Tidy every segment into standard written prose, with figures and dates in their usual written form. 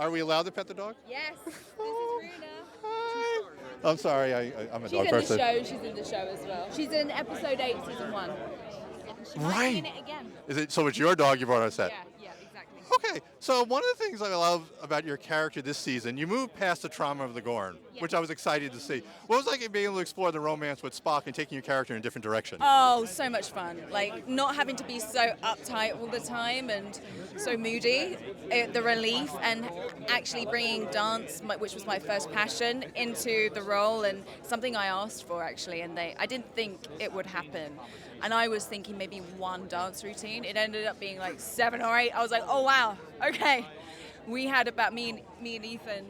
Are we allowed to pet the dog? Yes, this is Runa. Hi. I'm sorry, I'm a dog person. She's in the show as well. She's in episode 8, season 1. She might be in it again. So it's your dog you brought on set? Yeah, exactly. Okay, so one of the things I love about your character this season, you moved past the trauma of the Gorn, which I was excited to see. What was it like being able to explore the romance with Spock and taking your character in a different direction? Oh, so much fun. Like, not having to be so uptight all the time and so moody. The relief and actually bringing dance, which was my first passion, into the role, and something I asked for, actually, and I didn't think it would happen. And I was thinking maybe one dance routine. It ended up being like 7 or 8. I was like, oh, wow, okay. We had about, me and Ethan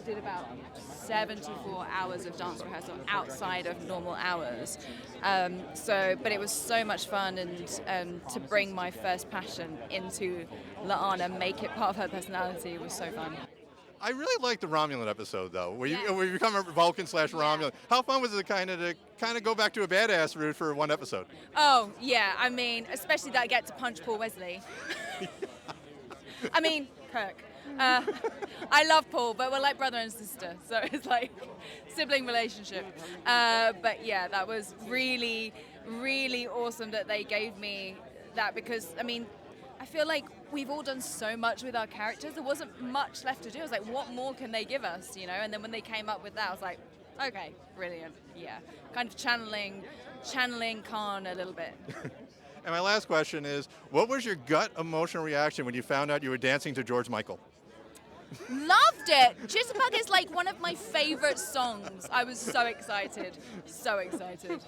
did about 74 hours of dance rehearsal outside of normal hours. But it was so much fun, and to bring my first passion into La'ana, make it part of her personality, was so fun. I really liked the Romulan episode, though, where you become a Vulcan/Romulan. How fun was it to kind of go back to a badass route for one episode? Oh, yeah, I mean, especially that I get to punch Paul Wesley. I mean, Kirk. I love Paul, but we're like brother and sister, so it's like sibling relationship. But yeah, that was really, really awesome that they gave me that, because, I mean, I feel like we've all done so much with our characters. There wasn't much left to do. I was like, what more can they give us, you know? And then when they came up with that, I was like, okay, brilliant, yeah. Kind of channeling Khan a little bit. And my last question is, what was your gut emotional reaction when you found out you were dancing to George Michael? Loved it. Jitterbug is like one of my favorite songs. I was so excited, so excited.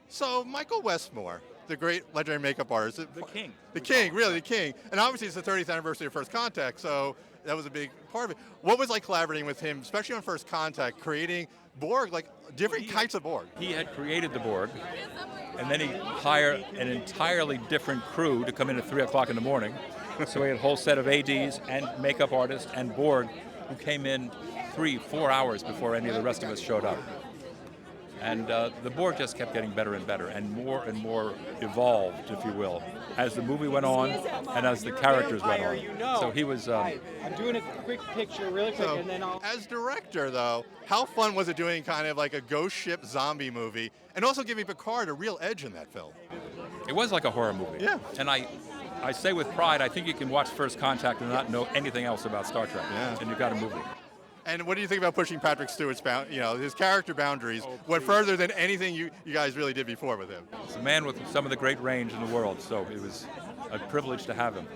So Michael Westmore, the great legendary makeup artist. The king. The king, really, the king. And obviously it's the 30th anniversary of First Contact, so that was a big part of it. What was like collaborating with him, especially on First Contact, creating Borg, like different types of Borg? He had created the Borg, and then he hired an entirely different crew to come in at 3 o'clock in the morning. So he had a whole set of ADs and makeup artists and Borg who came in 3-4 hours before any of the rest of us showed up. And the Borg just kept getting better and better and more evolved, if you will, as the movie went on and as the characters went on. So he was... I'm doing a quick picture really quick, and then I'll... As director, though, how fun was it doing kind of like a ghost ship zombie movie and also giving Picard a real edge in that film? It was like a horror movie. Yeah. And I say with pride, I think you can watch First Contact and not know anything else about Star Trek. Yeah. And you've got a movie. And what do you think about pushing Patrick Stewart's his character boundaries went further than anything you guys really did before with him? It's a man with some of the great range in the world, so it was a privilege to have him.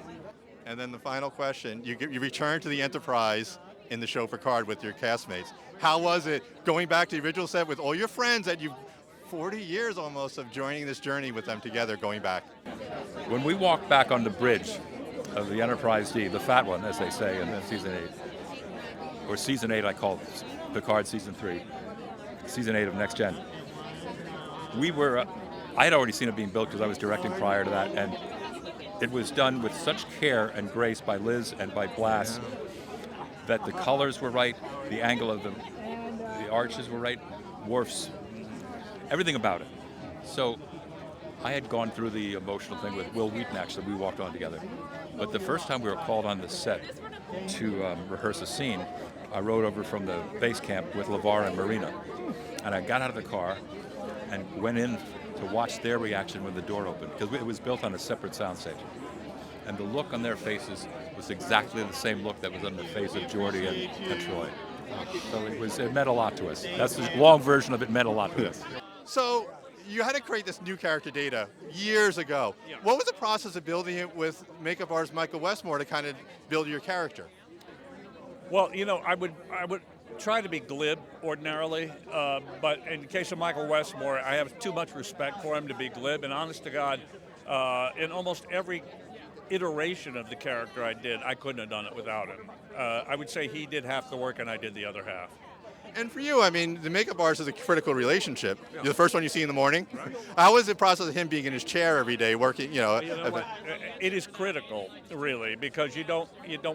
And then the final question, you return to the Enterprise in the show Picard with your castmates. How was it going back to the original set with all your friends that 40 years almost of joining this journey with them together, going back? When we walked back on the bridge of the Enterprise D, the fat one, as they say in Season 8, or Season 8, I call it Picard Season 3, Season 8 of Next Gen. I had already seen it being built because I was directing prior to that, and it was done with such care and grace by Liz and by Blass that the colors were right, the angle of the arches were right, wharfs, everything about it. So I had gone through the emotional thing with Will Wheaton, actually. We walked on together. But the first time we were called on the set to rehearse a scene, I rode over from the base camp with LeVar and Marina. And I got out of the car and went in to watch their reaction when the door opened, because it was built on a separate soundstage. And the look on their faces was exactly the same look that was on the face of Geordi and Troy. So it meant a lot to us. That's the long version of it, meant a lot to us. So you had to create this new character, Data, years ago. Yeah. What was the process of building it with makeup artist Michael Westmore to kind of build your character? Well, I would try to be glib ordinarily, but in the case of Michael Westmore, I have too much respect for him to be glib. And honest to God, in almost every iteration of the character I did, I couldn't have done it without him. I would say he did half the work and I did the other half. And for you, I mean, the makeup artist is a critical relationship. You're the first one you see in the morning. Right. How was the process of him being in his chair every day, working? It is critical, really, because you don't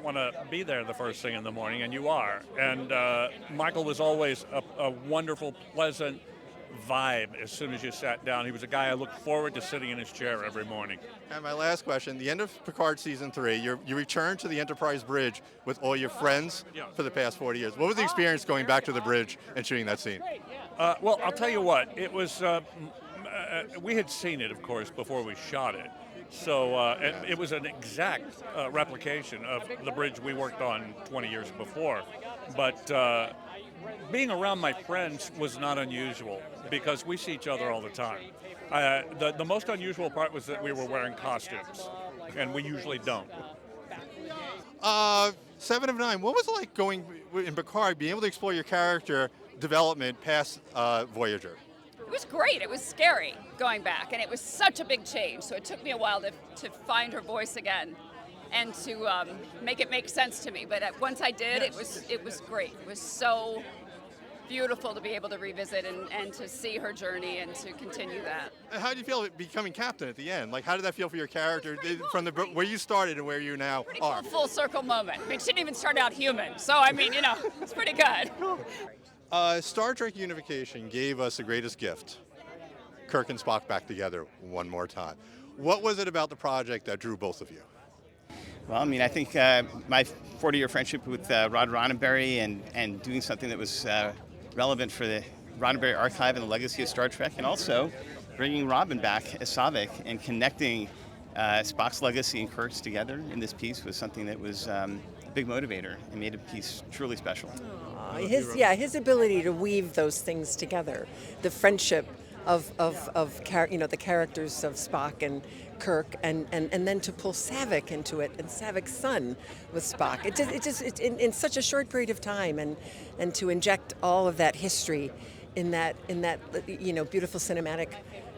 want to be there the first thing in the morning, and you are. And Michael was always a wonderful, pleasant, vibe as soon as you sat down. He was a guy I looked forward to sitting in his chair every morning. And my last question, the end of Picard Season 3, you return to the Enterprise bridge with all your friends for the past 40 years. What was the experience going back to the bridge and shooting that scene? Well, I'll tell you what, it was, we had seen it, of course, before we shot it. So it was an exact replication of the bridge we worked on 20 years before. But being around my friends was not unusual because we see each other all the time. The most unusual part was that we were wearing costumes, and we usually don't. 7 of 9, what was it like going in Picard, being able to explore your character development past Voyager? It was great. It was scary going back, and it was such a big change. So it took me a while to find her voice again and to make it make sense to me. But once I did, it was great. It was so beautiful to be able to revisit and to see her journey and to continue that. And how did you feel becoming captain at the end? Like, how did that feel for your character from where you started and where you now pretty are? Cool full circle moment. I mean, she didn't even start out human. So, I mean, it's pretty good. Star Trek Unification gave us the greatest gift. Kirk and Spock back together one more time. What was it about the project that drew both of you? Well, I mean, I think my 40-year friendship with Rod Roddenberry and doing something that was relevant for the Roddenberry archive and the legacy of Star Trek, and also bringing Robin back as Saavik and connecting Spock's legacy and Kirk's together in this piece was something that was a big motivator and made a piece truly special. His ability to weave those things together, the friendship of the characters of Spock and Kirk, and then to pull Saavik into it, and Saavik's son with Spock. It in such a short period of time, and to inject all of that history in that beautiful cinematic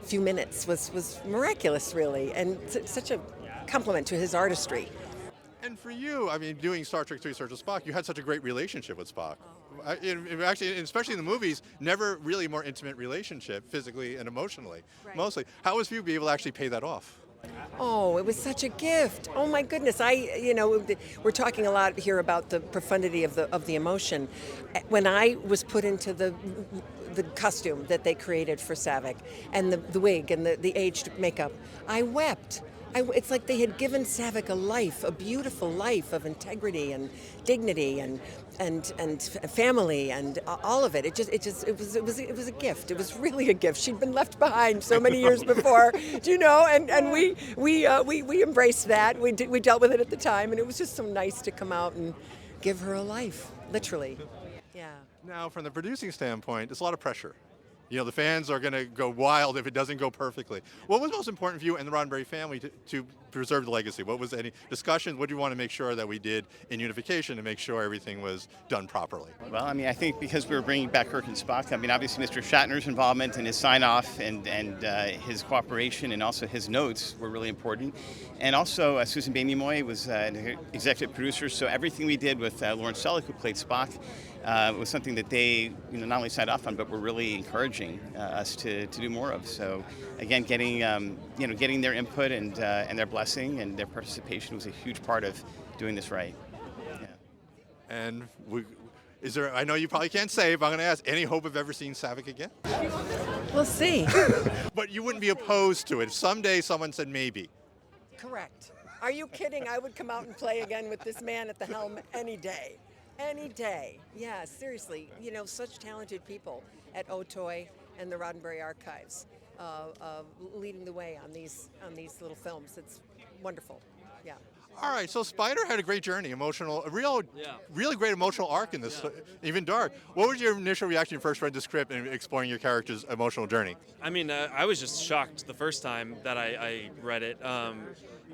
few minutes was miraculous, really, and such a compliment to his artistry. And for you, I mean, doing Star Trek 3: Search of Spock, you had such a great relationship with Spock. Actually, especially in the movies, never really more intimate relationship, physically and emotionally, mostly. How was it for you to be able to actually pay that off? Oh, it was such a gift. Oh my goodness. We're talking a lot here about the profundity of the emotion. When I was put into the costume that they created for Saavik and the wig and the aged makeup, I wept. It's like they had given Saavik a life, a beautiful life of integrity and dignity and family and all of it. It was a gift. It was really a gift. She'd been left behind so many years before, and we embraced that. We dealt with it at the time, and it was just so nice to come out and give her a life, literally. Yeah. Now, from the producing standpoint, there's a lot of pressure. The fans are going to go wild if it doesn't go perfectly. What was most important for you and the Roddenberry family to preserve the legacy? What was any discussions? What do you want to make sure that we did in Unification to make sure everything was done properly? Well, I mean, I think because we were bringing back Kirk and Spock, I mean, obviously Mr. Shatner's involvement and his sign-off and his cooperation and also his notes were really important. And also Susan Bainey Moy was an executive producer, so everything we did with Lawrence Selleck, who played Spock, was something that they not only signed off on, but were really encouraging us to do more of. So again, getting their input and their blessing and their participation was a huge part of doing this right. Yeah. And is there? I know you probably can't say, but I'm going to ask: any hope of ever seeing Saavik again? We'll see. But you wouldn't be opposed to it if someday someone said maybe. Correct. Are you kidding? I would come out and play again with this man at the helm any day. Any day. Yeah, seriously. Such talented people at Otoy and the Roddenberry Archives leading the way on these little films. It's wonderful. Yeah. All right, so Spider had a great journey, really great emotional arc in this, even dark. What was your initial reaction when you first read the script and exploring your character's emotional journey? I mean, I was just shocked the first time that I read it. I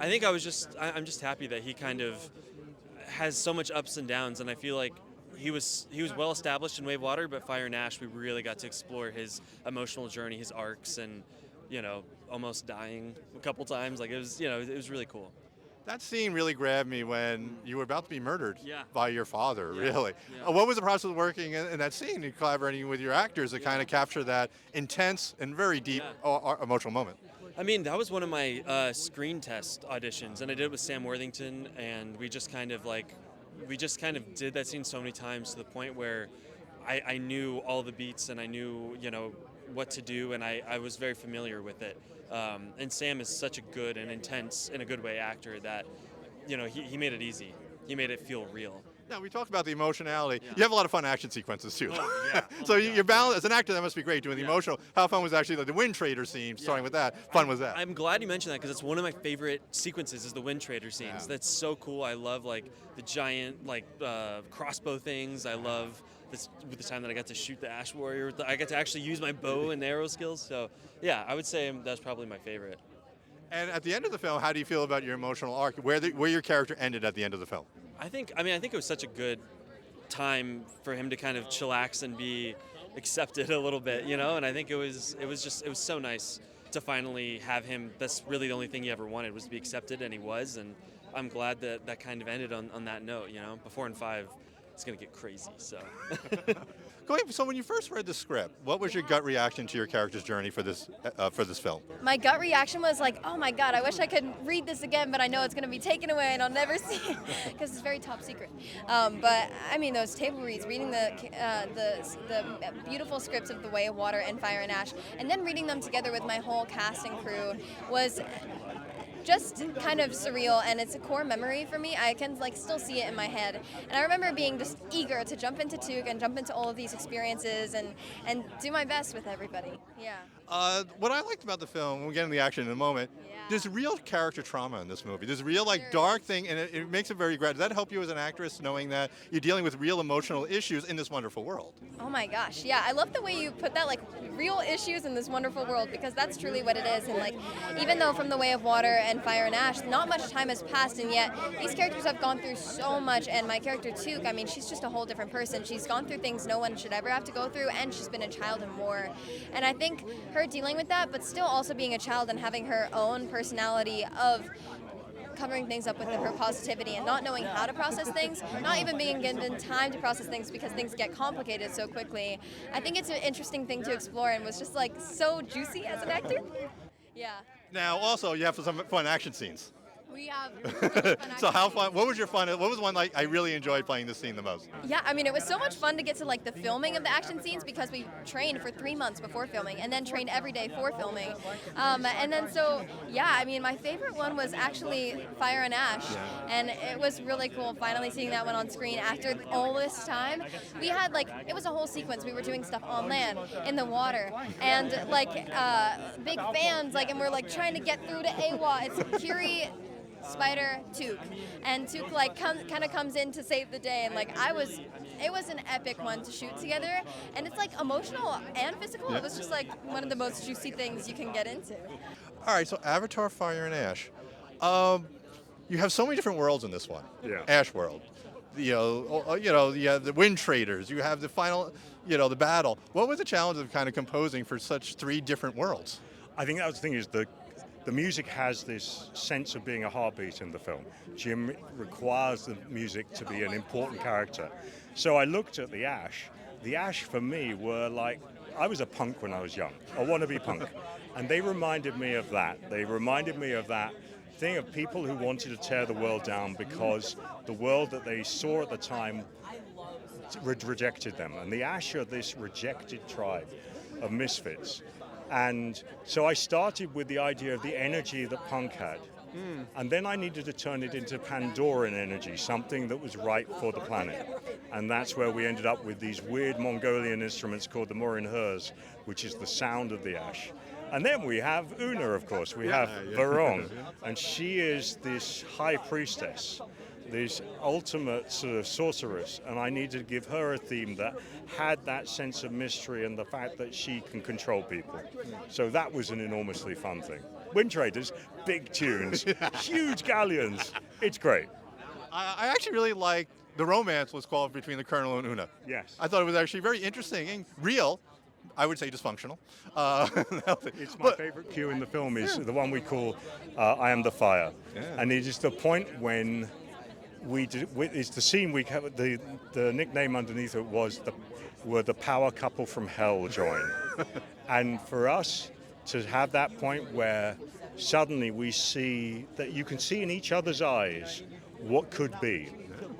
think I'm just happy that he kind of has so much ups and downs, and I feel like he was well established in Wavewater, but Fire and Ash, we really got to explore his emotional journey, his arcs, and almost dying a couple times. Like it was really cool. That scene really grabbed me when you were about to be murdered by your father, Yeah. really. Yeah. What was the process of working in that scene and collaborating with your actors to kind of capture that intense and very deep emotional moment? I mean, that was one of my screen test auditions, and I did it with Sam Worthington, and we just kind of did that scene so many times to the point where I knew all the beats, and I knew, what to do, and I was very familiar with it. And Sam is such a good and intense, in a good way, actor that, he made it easy. He made it feel real. Now, we talked about the emotionality. Yeah. You have a lot of fun action sequences, too. Oh, yeah. So you're balanced. As an actor, that must be great, doing the emotional. How fun was actually the Wind Trader scene, starting with that? Fun was that? I'm glad you mentioned that, because it's one of my favorite sequences is the Wind Trader scenes. Yeah. That's so cool. I love, the giant, crossbow things. I love the time that I got to shoot the Ash Warrior. I got to actually use my bow and arrow skills. So, yeah, I would say that's probably my favorite. And at the end of the film, how do you feel about your emotional arc, where your character ended at the end of the film? I think it was such a good time for him to kind of chillax and be accepted a little bit, and I think it was so nice to finally have him. That's really the only thing he ever wanted, was to be accepted, and he was, and I'm glad that kind of ended on that note. But 4 and 5, it's gonna get crazy. So. So when you first read the script, what was your gut reaction to your character's journey for this film? My gut reaction was like, oh my God, I wish I could read this again, but I know it's going to be taken away and I'll never see it because it's very top secret. But I mean, those table reads, reading the beautiful scripts of The Way of Water and Fire and Ash, and then reading them together with my whole cast and crew was just kind of surreal, and it's a core memory for me. I can still see it in my head, and I remember being just eager to jump into Took and jump into all of these experiences and do my best with everybody. Yeah. What I liked about the film, we'll get into the action in a moment, there's real character trauma in this movie. There's real dark thing, and it makes it very great. Does that help you as an actress, knowing that you're dealing with real emotional issues in this wonderful world? Oh my gosh, yeah, I love the way you put that, real issues in this wonderful world, because that's truly what it is. And even though from The Way of Water and Fire and Ash, not much time has passed, and yet these characters have gone through so much. And my character Took, I mean, she's just a whole different person. She's gone through things no one should ever have to go through, and she's been a child in war. And I think her dealing with that, but still also being a child and having her own personality of covering things up with her positivity and not knowing how to process things, not even being given time to process things because things get complicated so quickly. I think it's an interesting thing to explore, and was just so juicy as an actor. Yeah. Now, also, you have some fun action scenes. We have really fun So how fun? What was your fun? What was one I really enjoyed playing this scene the most? Yeah, I mean, it was so much fun to get to the filming of the action scenes, because we trained for 3 months before filming and then trained every day for filming. And then I mean, my favorite one was actually Fire and Ash, and it was really cool finally seeing that one on screen after all this time. We had it was a whole sequence. We were doing stuff on land, in the water, and big fans, and we're trying to get through to AWA. It's Curie, Spider, Took, and Took kind of comes in to save the day, and it was an epic one to shoot together, and it's emotional and physical. It was just one of the most juicy things you can get into. All right, so Avatar, Fire and Ash. You have so many different worlds in this one. Yeah. Ash world. The Wind Traders. You have the final, the battle. What was the challenge of kind of composing for such 3 different worlds? I think that was the thing, is the music has this sense of being a heartbeat in the film. Jim requires the music to be an important character. So I looked at the Ash. The Ash for me were I was a punk when I was young, a wannabe punk. And they reminded me of that. They reminded me of that thing of people who wanted to tear the world down because the world that they saw at the time rejected them. And the Ash are this rejected tribe of misfits. And so I started with the idea of the energy that punk had. And then I needed to turn it into Pandoran energy, something that was right for the planet. And that's where we ended up with these weird Mongolian instruments called the Morin-Hers, which is the sound of the Ash. And then we have Una, of course. We have Varong. And she is this high priestess, this ultimate sort of sorceress, and I needed to give her a theme that had that sense of mystery and the fact that she can control people. So that was an enormously fun thing. Wind Traders, big tunes, huge galleons. It's great. I actually really liked the romance was called between the Colonel and Una. Yes. I thought it was actually very interesting and real. I would say dysfunctional. It's my favorite cue in the film is the one we call I Am the Fire. Yeah. And it is the point when it's the scene we covered, the nickname underneath it was were the power couple from hell join. And for us to have that point where suddenly we see that you can see in each other's eyes what could be.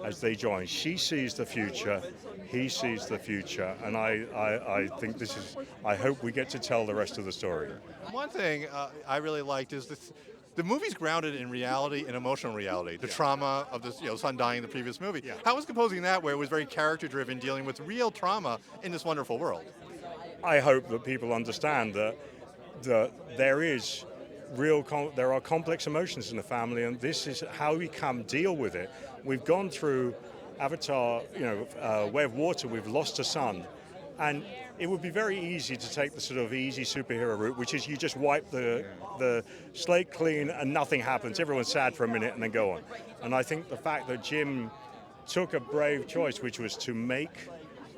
as they join. She sees the future, he sees the future, and I think this is, I hope we get to tell the rest of the story. One thing I really liked is this. The movie's grounded in reality and emotional reality. The trauma of this, son dying in the previous movie. Yeah. How was composing that, where it was very character-driven, dealing with real trauma in this wonderful world? I hope that people understand that there are complex emotions in the family, and this is how we deal with it. We've gone through Avatar, Way of Water. We've lost a son, and it would be very easy to take the sort of easy superhero route, which is you just wipe the slate clean and nothing happens. Everyone's sad for a minute and then go on. And I think the fact that Jim took a brave choice, which was to make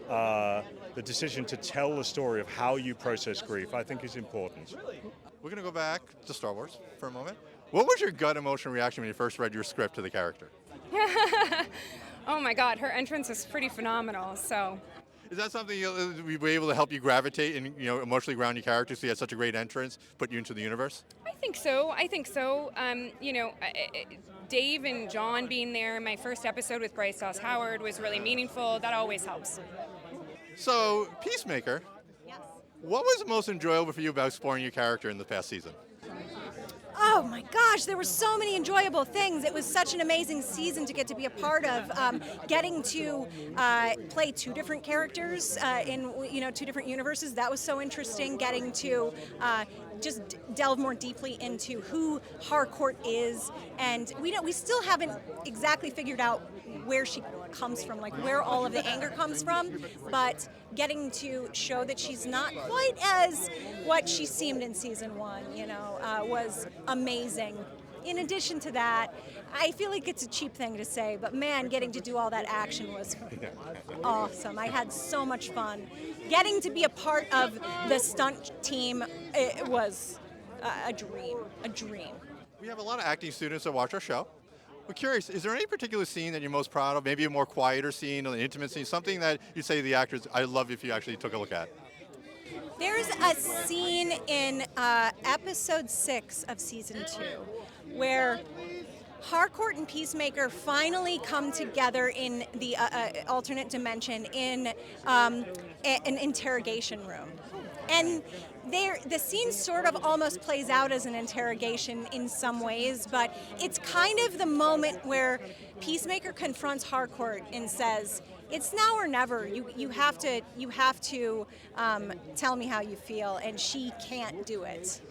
the decision to tell the story of how you process grief, I think is important. We're going to go back to Star Wars for a moment. What was your gut emotional reaction when you first read your script to the character? Oh my God, her entrance is pretty phenomenal. So, is that something you'll be able to help you gravitate and emotionally ground your character, so you had such a great entrance, put you into the universe? I think so. Dave and John being there, my first episode with Bryce Dallas Howard was really meaningful. That always helps. So, Peacemaker. Yes. What was most enjoyable for you about exploring your character in the past season? Oh my gosh, there were so many enjoyable things. It was such an amazing season to get to be a part of. Getting to play two different characters in two different universes, that was so interesting. Getting to just delve more deeply into who Harcourt is, and we still haven't exactly figured out where she comes from, like where all of the anger comes from, but getting to show that she's not quite as what she seemed in season one, was amazing. In addition to that, I feel like it's a cheap thing to say, but man, getting to do all that action was awesome. I had so much fun. Getting to be a part of the stunt team, it was a dream. We have a lot of acting students that watch our show. We're curious, is there any particular scene that you're most proud of, maybe a more quieter scene or an intimate scene, something that you say to the actors, I'd love if you actually took a look at? There's a scene in episode 6 of season 2 where Harcourt and Peacemaker finally come together in the alternate dimension in an interrogation room. And the scene sort of almost plays out as an interrogation in some ways, but it's kind of the moment where Peacemaker confronts Harcourt and says, "It's now or never. You have to tell me how you feel," and she can't do it.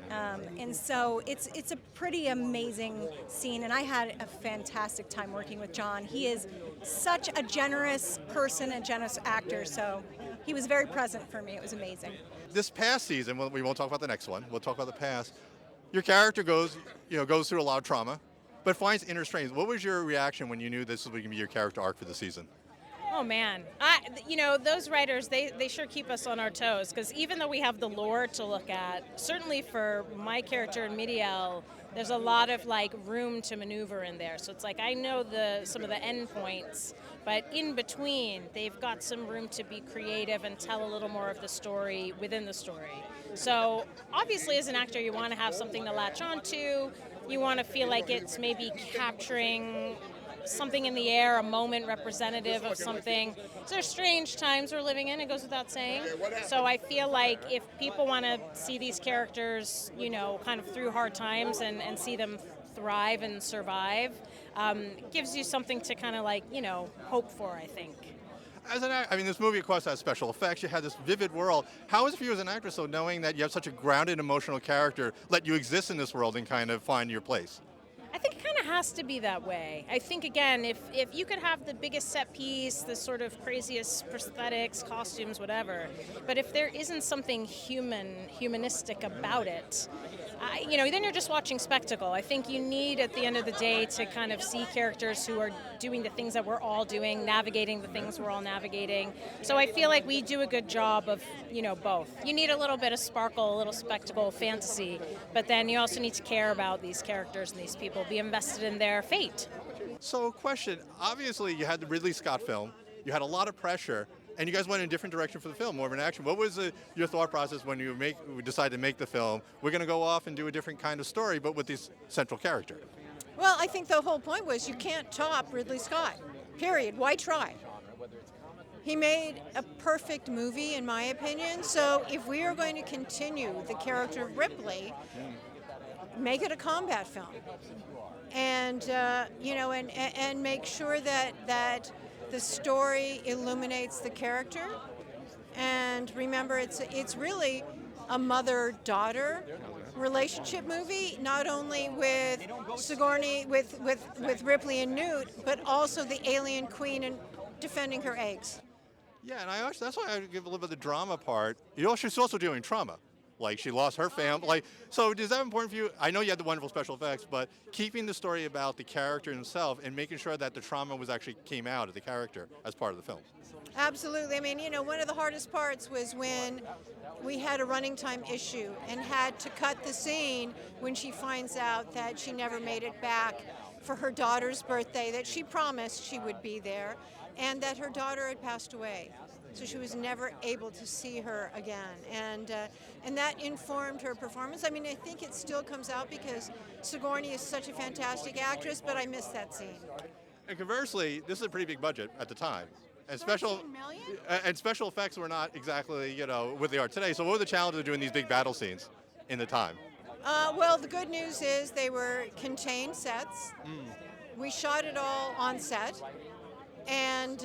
And so it's a pretty amazing scene, and I had a fantastic time working with John. He is such a generous person, a generous actor, so he was very present for me. It was amazing. This past season, we won't talk about the next one, we'll talk about the past. Your character goes through a lot of trauma, but finds inner strength. What was your reaction when you knew this was going to be your character arc for the season? Oh man, those writers, they sure keep us on our toes, because even though we have the lore to look at, certainly for my character in Midiel, there's a lot of room to maneuver in there. So it's I know some of the end points, but in between, they've got some room to be creative and tell a little more of the story within the story. So obviously, as an actor, you want to have something to latch on to. You want to feel like it's maybe capturing something in the air, a moment representative of something. So there's strange times we're living in, it goes without saying. So I feel like if people want to see these characters, kind of through hard times and see them thrive and survive, it gives you something to kind of hope for, I think. As an actor, this movie, of course, has special effects. You had this vivid world. How is it for you as an actress, knowing that you have such a grounded, emotional character, let you exist in this world and kind of find your place? I think it kind of has to be that way. I think, again, if you could have the biggest set piece, the sort of craziest prosthetics, costumes, whatever, but if there isn't something humanistic about it, then you're just watching spectacle. I think you need, at the end of the day, to kind of see characters who are doing the things that we're all doing, navigating the things we're all navigating. So I feel like we do a good job of, both. You need a little bit of sparkle, a little spectacle, fantasy, but then you also need to care about these characters and these people, be invested in their fate. So, question, obviously you had the Ridley Scott film, you had a lot of pressure, and you guys went in a different direction for the film, more of an action. What was your thought process when you decided to make the film? We're going to go off and do a different kind of story, but with this central character. Well, I think the whole point was you can't top Ridley Scott. Period. Why try? He made a perfect movie, in my opinion. So if we are going to continue the character of Ripley, make it a combat film, and and make sure that the story illuminates the character. And remember, it's really a mother-daughter relationship movie, not only with Sigourney, with Ripley and Newt, but also the alien queen and defending her eggs. Yeah, and that's why I give a little bit of the drama part. She's also doing trauma. Like, she lost her family. Like, so is that important for you? I know you had the wonderful special effects, but keeping the story about the character himself and making sure that the trauma was actually came out of the character as part of the film. Absolutely. I mean, one of the hardest parts was when we had a running time issue and had to cut the scene when she finds out that she never made it back for her daughter's birthday, that she promised she would be there, and that her daughter had passed away. So she was never able to see her again. And that informed her performance. I mean, I think it still comes out because Sigourney is such a fantastic actress, but I missed that scene. And conversely, this is a pretty big budget at the time. And special effects were not exactly, what they are today. So what were the challenges of doing these big battle scenes in the time? Well, the good news is they were contained sets. We shot it all on set. And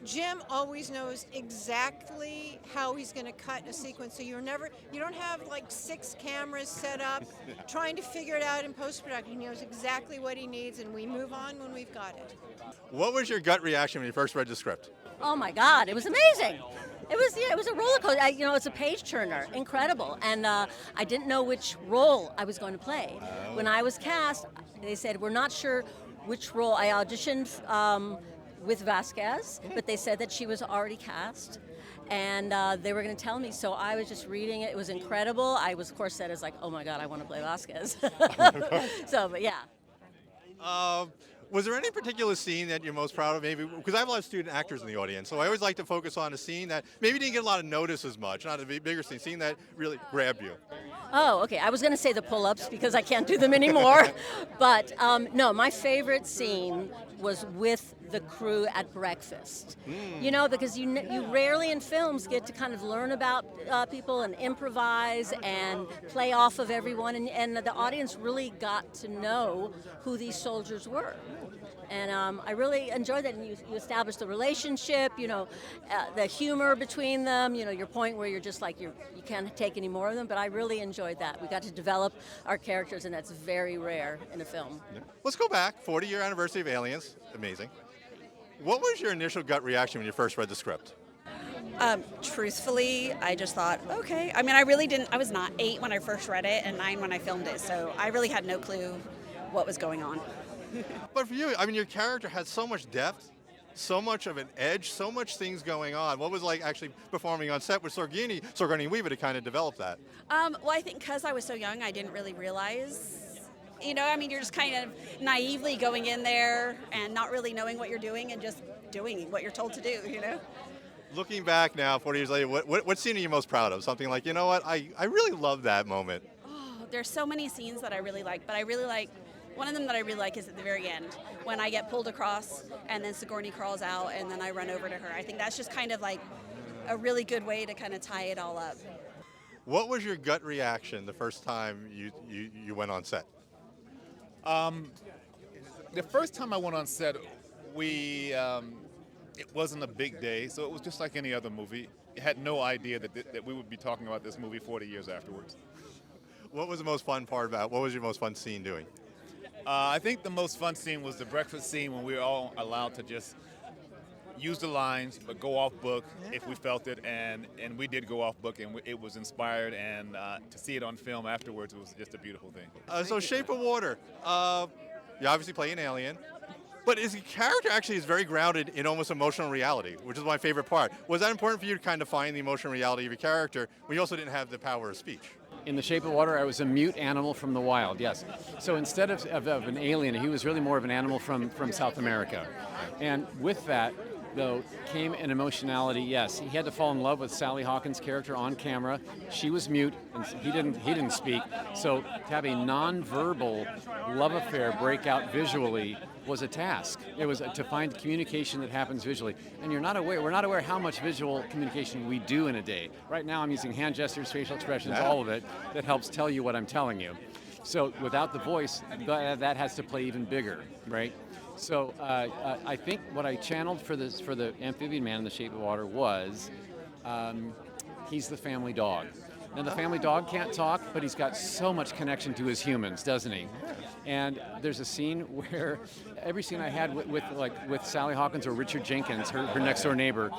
Jim always knows exactly how he's going to cut a sequence. So you don't have like 6 cameras set up trying to figure it out in post-production. He knows exactly what he needs, and we move on when we've got it. What was your gut reaction when you first read the script? Oh my God, it was amazing. It was a roller coaster. It's a page turner, incredible. And I didn't know which role I was going to play. When I was cast, they said, we're not sure which role. I auditioned with Vasquez, but they said that she was already cast, and they were going to tell me. So I was just reading it. It was incredible. I was, of course, said as like, oh my God, I want to play Vasquez. So, but yeah. Was there any particular scene that you're most proud of? Maybe because I have a lot of student actors in the audience, so I always like to focus on a scene that maybe didn't get a lot of notice as much, not a bigger scene that really grabbed you. Oh, okay. I was going to say the pull-ups because I can't do them anymore. But no, my favorite scene was with the crew at breakfast. Because you rarely in films get to kind of learn about people and improvise and play off of everyone, and the audience really got to know who these soldiers were. And I really enjoyed that. And you established the relationship, the humor between them, your point where you're just like, you can't take any more of them. But I really enjoyed that. We got to develop our characters, and that's very rare in a film. Yeah. Let's go back, 40-year anniversary of Aliens. Amazing. What was your initial gut reaction when you first read the script? Truthfully, I just thought, okay. I mean, I really didn't, I was not 8 when I first read it and 9 when I filmed it. So I really had no clue what was going on. But for you, I mean, your character had so much depth, so much of an edge, so much things going on. What was like actually performing on set with Sigourney Weaver to kind of develop that? Well, I think because I was so young, I didn't really realize, you're just kind of naively going in there and not really knowing what you're doing and just doing what you're told to do, Looking back now, 40 years later, what scene are you most proud of? Something like, I really love that moment. Oh, there's so many scenes that I really like, but I really like, one of them that I really like is at the very end, when I get pulled across and then Sigourney crawls out and then I run over to her. I think that's just kind of like a really good way to kind of tie it all up. What was your gut reaction the first time you went on set? The first time I went on set, it wasn't a big day, so it was just like any other movie. I had no idea that we would be talking about this movie 40 years afterwards. What was the most fun part about? What was your most fun scene doing? I think the most fun scene was the breakfast scene when we were all allowed to just use the lines, but go off book if we felt it, and we did go off book, and it was inspired, and to see it on film afterwards was just a beautiful thing. So Shape of Water, you obviously play an alien, but his character actually is very grounded in almost emotional reality, which is my favorite part. Was that important for you to kind of find the emotional reality of your character when you also didn't have the power of speech? In The Shape of Water, I was a mute animal from the wild, yes. So instead of an alien, he was really more of an animal from South America. And with that, though, came an emotionality, yes. He had to fall in love with Sally Hawkins' character on camera. She was mute, and he didn't speak. So to have a non-verbal love affair break out visually was a task. It was to find communication that happens visually. And we're not aware how much visual communication we do in a day. Right now I'm using hand gestures, facial expressions, all of it, that helps tell you what I'm telling you. So without the voice, that has to play even bigger, right? So I think what I channeled for the amphibian man in the shape of water was he's the family dog. Now, the family dog can't talk, but he's got so much connection to his humans, doesn't he? And there's a scene where every scene I had with Sally Hawkins or Richard Jenkins, her next door neighbor,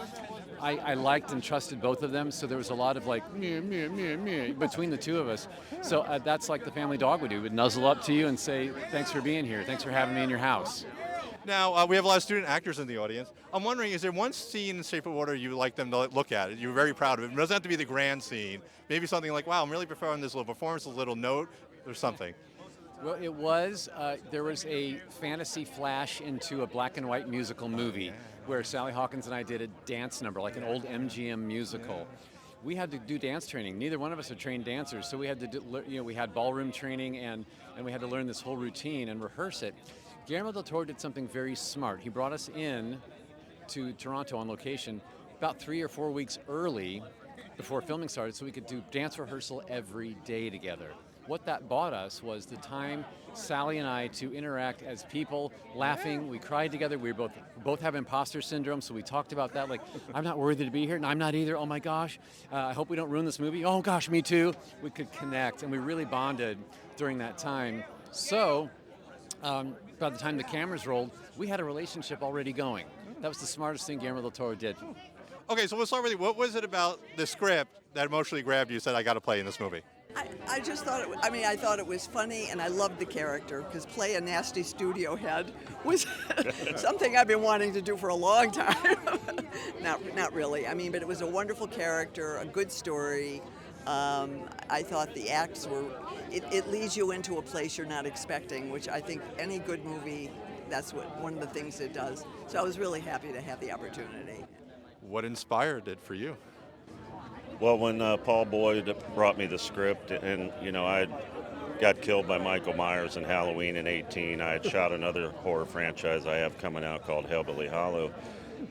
I liked and trusted both of them, so there was a lot of like meh, meh, meh, meh, between the two of us. So that's like the family dog would do. It would nuzzle up to you and say, thanks for being here, thanks for having me in your house. Now, we have a lot of student actors in the audience. I'm wondering, is there one scene in Shape of Water you would like them to look at? You're very proud of it. It doesn't have to be the grand scene. Maybe something like, wow, I'm really preferring this little performance, a little note, or something. Well, it was, there was a fantasy flash into a black and white musical movie where Sally Hawkins and I did a dance number, like an old MGM musical. We had to do dance training. Neither one of us are trained dancers, so we had to do, we had ballroom training and we had to learn this whole routine and rehearse it. Guillermo del Toro did something very smart. He brought us in to Toronto on location about 3 or 4 weeks early before filming started so we could do dance rehearsal every day together. What that bought us was the time, Sally and I, to interact as people, laughing. We cried together. We both have imposter syndrome, so we talked about that. Like, I'm not worthy to be here, and I'm not either. Oh my gosh, I hope we don't ruin this movie. Oh gosh, me too. We could connect, and we really bonded during that time. So, by the time the cameras rolled, we had a relationship already going. That was the smartest thing Guillermo del Toro did. Okay, so we'll start with you. What was it about the script that emotionally grabbed you, said, I got to play in this movie? I just thought I thought it was funny, and I loved the character, because play a nasty studio head was something I've been wanting to do for a long time. Not really. I mean, but it was a wonderful character, a good story. I thought the acts were, it leads you into a place you're not expecting, which I think any good movie, that's one of the things it does. So I was really happy to have the opportunity. What inspired it for you? Well, when Paul Boyd brought me the script, and I got killed by Michael Myers in Halloween in 2018, I had shot another horror franchise I have coming out called Hellbilly Hollow,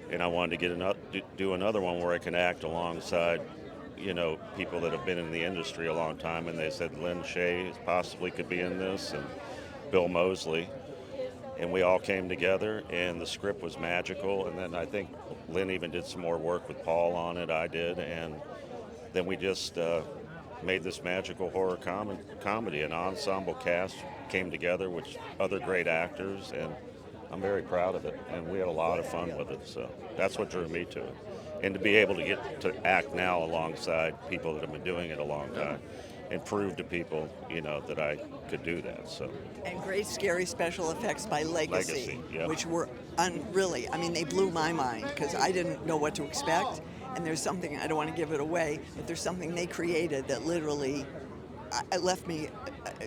and I wanted to do another one where I can act alongside people that have been in the industry a long time, and they said Lynn Shaye possibly could be in this, and Bill Moseley, and we all came together, and the script was magical, and then I think Lynn even did some more work with Paul on it, I did, and then we just made this magical horror comedy. An ensemble cast came together with other great actors, and I'm very proud of it, and we had a lot of fun with it, so that's what drew me to it. And to be able to get to act now alongside people that have been doing it a long time and prove to people, that I could do that. So. And great scary special effects by Legacy. Yeah. Which were really, they blew my mind, because I didn't know what to expect. And there's something, I don't want to give it away, but there's something they created that literally left me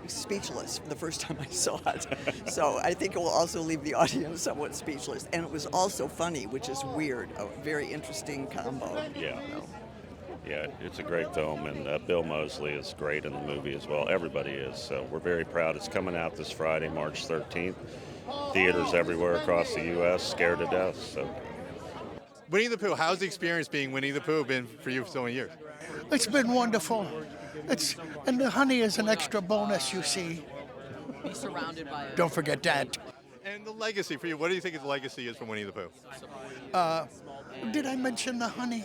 speechless the first time I saw it. So I think it will also leave the audience somewhat speechless. And it was also funny, which is weird, a very interesting combo. Yeah. Yeah, it's a great film, and Bill Moseley is great in the movie as well. Everybody is, so we're very proud. It's coming out this Friday, March 13th. Theaters everywhere across the U.S., scared to death. So. Winnie the Pooh, how's the experience being Winnie the Pooh been for you for so many years? It's been wonderful. And the honey is an extra bonus, you see. Be surrounded by it. Don't forget that. And the legacy for you, what do you think the legacy is from Winnie the Pooh? Did I mention the honey?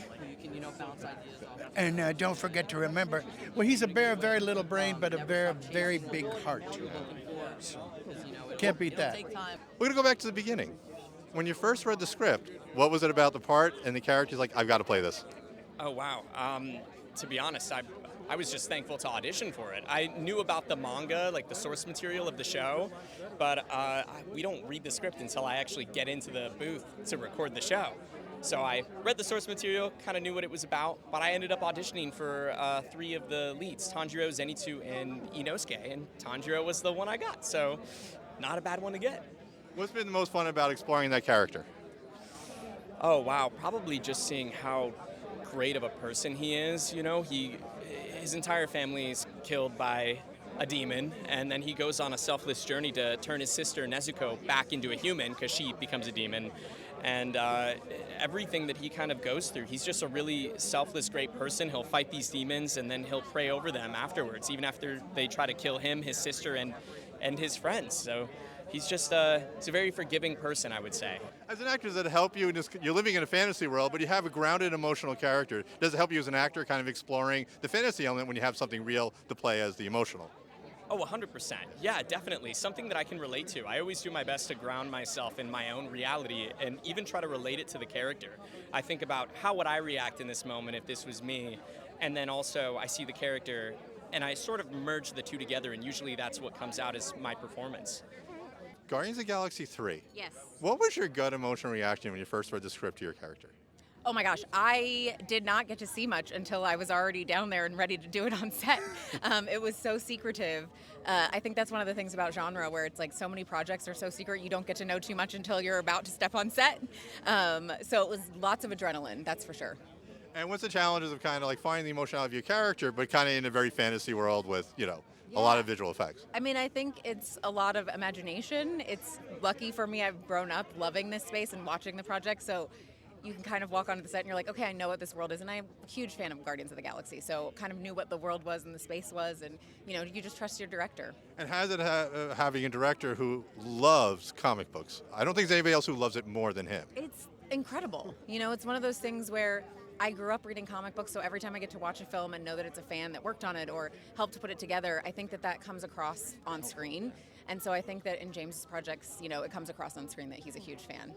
And don't forget to remember, well, he's a bear of very little brain, but a bear of very big heart. Can't beat that. We're going to go back to the beginning. When you first read the script, what was it about the part and the characters like, I've got to play this? Oh, wow. To be honest, I was just thankful to audition for it. I knew about the manga, like the source material of the show, but we don't read the script until I actually get into the booth to record the show. So I read the source material, kind of knew what it was about, but I ended up auditioning for 3 of the leads, Tanjiro, Zenitsu, and Inosuke, and Tanjiro was the one I got, so not a bad one to get. What's been the most fun about exploring that character? Oh, wow, probably just seeing how great of a person he is. His entire family is killed by a demon, and then he goes on a selfless journey to turn his sister Nezuko back into a human because she becomes a demon. And everything that he kind of goes through, he's just a really selfless, great person. He'll fight these demons, and then he'll pray over them afterwards, even after they try to kill him, his sister, and his friends. So he's just he's a very forgiving person, I would say. As an actor, does it help you? You're living in a fantasy world, but you have a grounded emotional character. Does it help you as an actor kind of exploring the fantasy element when you have something real to play as the emotional? Oh, 100%. Yeah, definitely. Something that I can relate to. I always do my best to ground myself in my own reality and even try to relate it to the character. I think about how would I react in this moment if this was me, and then also I see the character and I sort of merge the two together, and usually that's what comes out as my performance. Guardians of the Galaxy 3. Yes. What was your gut emotional reaction when you first read the script to your character? Oh my gosh, I did not get to see much until I was already down there and ready to do it on set. It was so secretive. I think that's one of the things about genre where it's like so many projects are so secret you don't get to know too much until you're about to step on set. So it was lots of adrenaline, that's for sure. And what's the challenges of kind of like finding the emotionality of your character, but kind of in a very fantasy world with, a lot of visual effects? I mean, I think it's a lot of imagination. It's lucky for me, I've grown up loving this space and watching the project, so you can kind of walk onto the set and you're like, okay, I know what this world is, and I'm a huge fan of Guardians of the Galaxy, so kind of knew what the world was and the space was, and you just trust your director. And how's it having a director who loves comic books? I don't think there's anybody else who loves it more than him. It's incredible. It's one of those things where I grew up reading comic books, so every time I get to watch a film and know that it's a fan that worked on it or helped to put it together, I think that comes across on screen. And so I think that in James's projects, it comes across on screen that he's a huge fan.